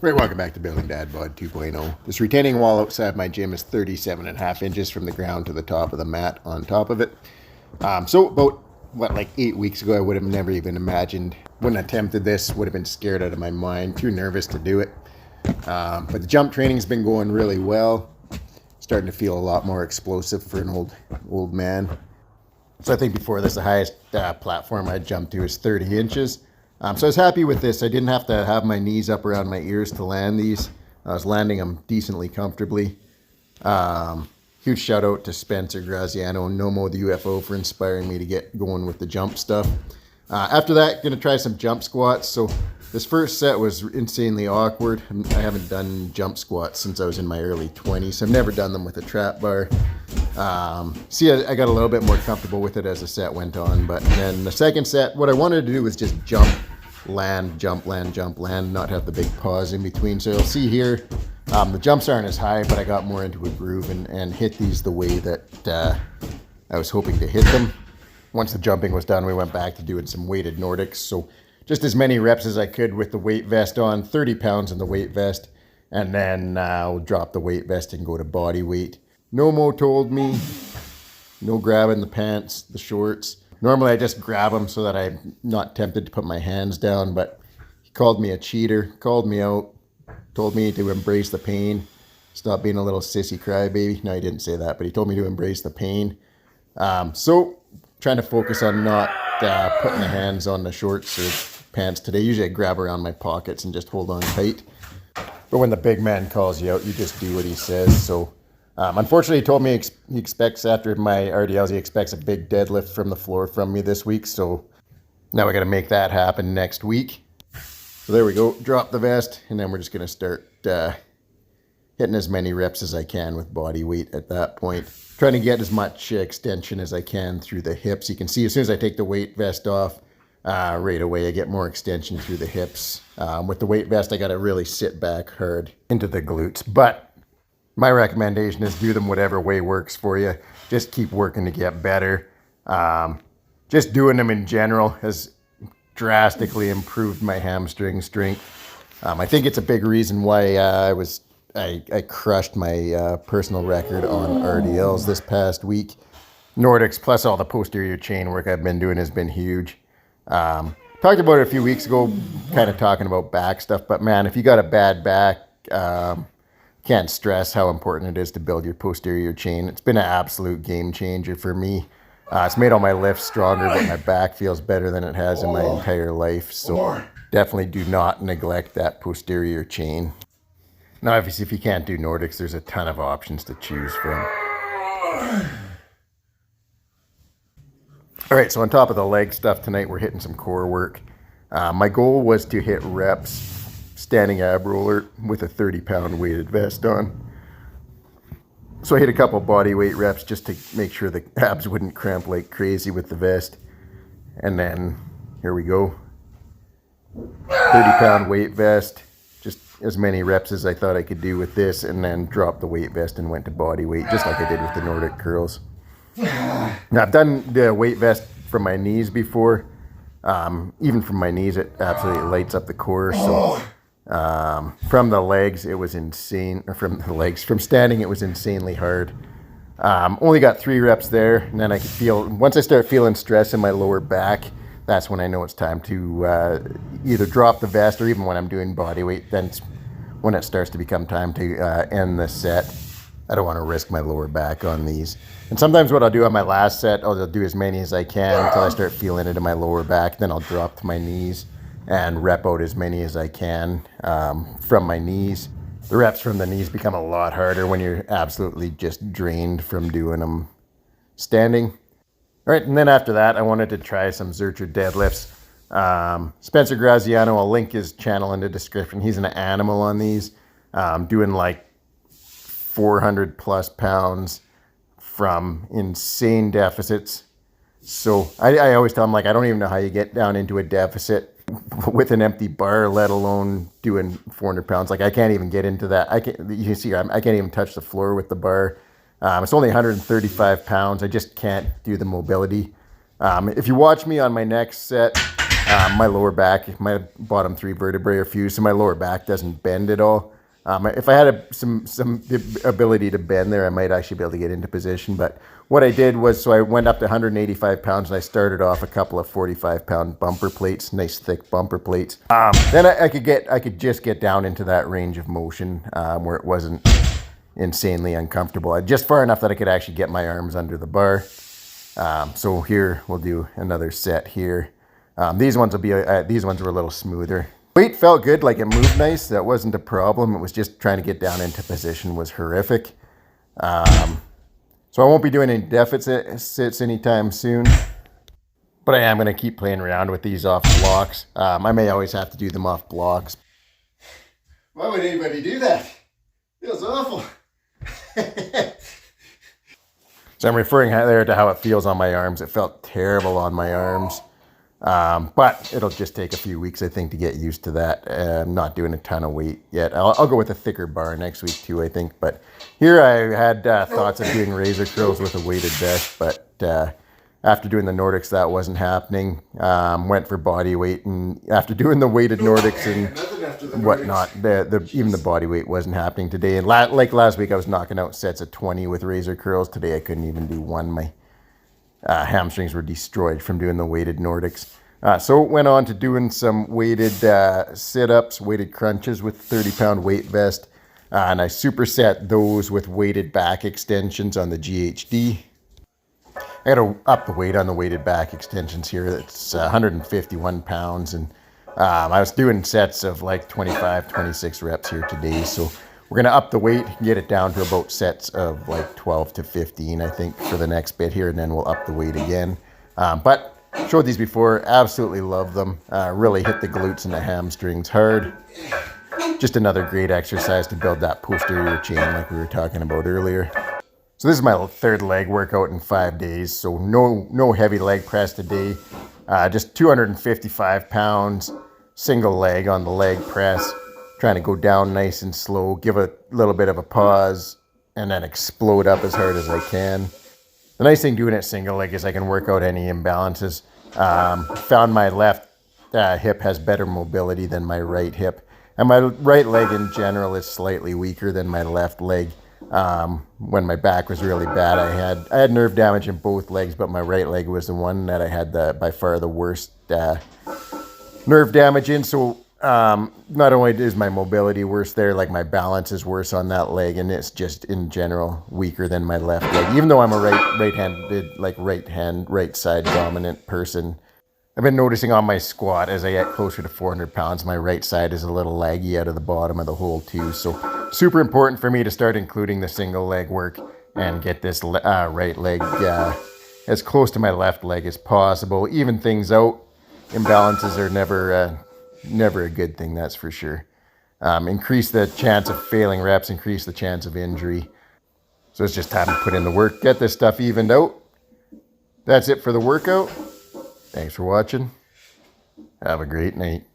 Great, welcome back to Building Dad Bod 2.0. This retaining wall outside my gym is 37.5 inches from the ground to the top of the mat on top of it. So about, like 8 weeks ago, I would have never even imagined, wouldn't have attempted this, would have been scared out of my mind, too nervous to do it. But the jump training's been going really well. Starting to feel a lot more explosive for an old man. So I think before this, the highest platform I jumped to is 30 inches. So I was happy with this. I didn't have to have my knees up around my ears to land these. I was landing them decently comfortably. Huge shout out to Spencer Graziano and Nomo the UFO for inspiring me to get going with the jump stuff. After that, gonna try some jump squats. So this first set was insanely awkward. I haven't done jump squats since I was in my early 20s. I've never done them with a trap bar. See, I got a little bit more comfortable with it as the set went on. But then the second set, what I wanted to do was just jump, land, jump, land, jump, land, not have the big pause in between. So you'll see here, the jumps aren't as high, but I got more into a groove and hit these the way that I was hoping to hit them. Once the jumping was done, we went back to doing some weighted nordics. So just as many reps as I could with the weight vest on, 30 pounds in the weight vest, and then I'll drop the weight vest and go to body weight. Nomo told me, no grabbing the pants, the shorts. Normally I just grab them so that I'm not tempted to put my hands down, but he called me a cheater, called me out, told me to embrace the pain, stop being a little sissy crybaby. No, he didn't say that, but he told me to embrace the pain. So trying to focus on not putting the hands on the shorts or pants today. Usually I grab around my pockets and just hold on tight. But when the big man calls you out, you just do what he says. So unfortunately, he told me he expects, after my RDLs, he expects a big deadlift from the floor from me this week. So now we got to make that happen next week. So there we go. Drop the vest, and then we're just going to start hitting as many reps as I can with body weight at that point. Trying to get as much extension as I can through the hips. You can see as soon as I take the weight vest off, right away I get more extension through the hips. With the weight vest, I got to really sit back hard into the glutes. But my recommendation is do them whatever way works for you. Just keep working to get better. Just doing them in general has drastically improved my hamstring strength. I think it's a big reason why I crushed my personal record on RDLs this past week. Nordics plus all the posterior chain work I've been doing has been huge. Talked about it a few weeks ago, kind of talking about back stuff, but man, if you got a bad back, can't stress how important it is to build your posterior chain. It's been an absolute game changer for me. It's made all my lifts stronger, but my back feels better than it has in my entire life. So definitely do not neglect that posterior chain. Now, obviously, if you can't do Nordics, there's a ton of options to choose from. All right, so on top of the leg stuff tonight, we're hitting some core work. My goal was to hit reps standing ab roller with a 30-pound weighted vest on. So I hit a couple body weight reps just to make sure the abs wouldn't cramp like crazy with the vest. And then here we go. 30-pound weight vest. Just as many reps as I thought I could do with this, and then dropped the weight vest and went to body weight, just like I did with the Nordic curls. Now, I've done the weight vest from my knees before. Even from my knees, it absolutely lights up the core. So from the legs, it was insane. Or from standing, it was insanely hard. Only got 3 reps there, and then I could feel, once I start feeling stress in my lower back, that's when I know it's time to either drop the vest, or even when I'm doing body weight, then it's when it starts to become time to end the set. I don't want to risk my lower back on these. And sometimes what I'll do on my last set, I'll do as many as I can until I start feeling it in my lower back. Then I'll drop to my knees and rep out as many as I can from my knees. The reps from the knees become a lot harder when you're absolutely just drained from doing them standing. All right, and then after that, I wanted to try some zercher deadlifts. Spencer Graziano, I'll link his channel in the description. He's an animal on these, doing like 400 plus pounds from insane deficits. So I always tell him, like, I don't even know how you get down into a deficit with an empty bar, let alone doing 400 pounds. Like, I can't even get into that. You can see I can't even touch the floor with the bar. It's only 135 pounds. I just can't do the mobility. If you watch me on my next set, My lower back, my bottom 3 vertebrae are fused, so my lower back doesn't bend at all. If I had some ability to bend there, I might actually be able to get into position. But what I did was, so I went up to 185 pounds, and I started off a couple of 45-pound bumper plates, nice thick bumper plates. Then I could just get down into that range of motion where it wasn't insanely uncomfortable. Just far enough that I could actually get my arms under the bar. So here we'll do another set here. These ones were a little smoother. Weight felt good, like it moved nice. That wasn't a problem. It was just trying to get down into position was horrific. So I won't be doing any deficits anytime soon. But I am going to keep playing around with these off blocks. I may always have to do them off blocks. Why would anybody do that? Feels awful. So I'm referring there to how it feels on my arms. It felt terrible on my arms. But it'll just take a few weeks, I think, to get used to that. I'm not doing a ton of weight yet. I'll go with a thicker bar next week too, I think. But here I had thoughts of doing razor curls with a weighted vest, but after doing the Nordics, that wasn't happening. Went for body weight, and after doing the weighted Nordics and whatnot, even the body weight wasn't happening today. And like last week, I was knocking out sets of 20 with razor curls. Today, I couldn't even do one. My hamstrings were destroyed from doing the weighted Nordics. So it went on to doing some weighted sit-ups, weighted crunches with 30-pound weight vest. And I superset those with weighted back extensions on the GHD. I got to up the weight on the weighted back extensions here. It's 151 pounds. And I was doing sets of like 25, 26 reps here today. So we're going to up the weight, get it down to about sets of like 12 to 15, I think, for the next bit here. And then we'll up the weight again. But showed these before, absolutely love them. Really hit the glutes and the hamstrings hard. Just another great exercise to build that posterior chain like we were talking about earlier. So this is my third leg workout in 5 days. So no heavy leg press today. Just 255 pounds, single leg on the leg press. Trying to go down nice and slow, give a little bit of a pause, and then explode up as hard as I can. The nice thing doing it single leg is I can work out any imbalances. Found my left hip has better mobility than my right hip. And my right leg in general is slightly weaker than my left leg. When my back was really bad, I had nerve damage in both legs, but my right leg was the one that I had by far the worst nerve damage in. So not only is my mobility worse there, like my balance is worse on that leg, and it's just in general weaker than my left leg. Even though I'm a right side dominant person, I've been noticing on my squat as I get closer to 400 pounds, my right side is a little laggy out of the bottom of the hole too. So super important for me to start including the single leg work and get this right leg as close to my left leg as possible. Even things out. Imbalances are never a good thing, that's for sure. Increase the chance of failing reps, increase the chance of injury. So it's just time to put in the work, get this stuff evened out. That's it for the workout. Thanks for watching. Have a great night.